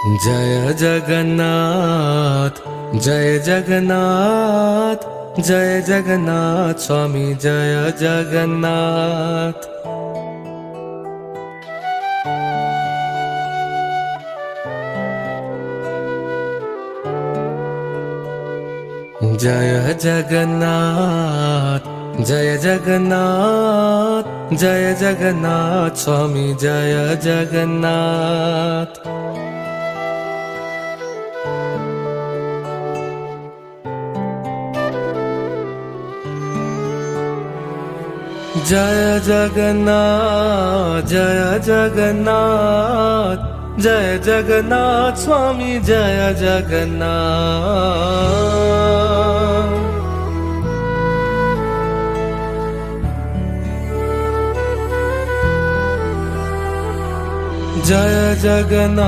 जय जगन्नाथ, जय जगन्नाथ, जय जगन्नाथ स्वामी, जय जगन्नाथ। जय जगन्नाथ, जय जगन्नाथ, जय जगन्नाथ स्वामी, जय जगन्नाथ। जय जगन्नाथ, जय जगन्नाथ, जय जगन्नाथ स्वामी, जय जगन्नाथ। जय जगन्नाथ।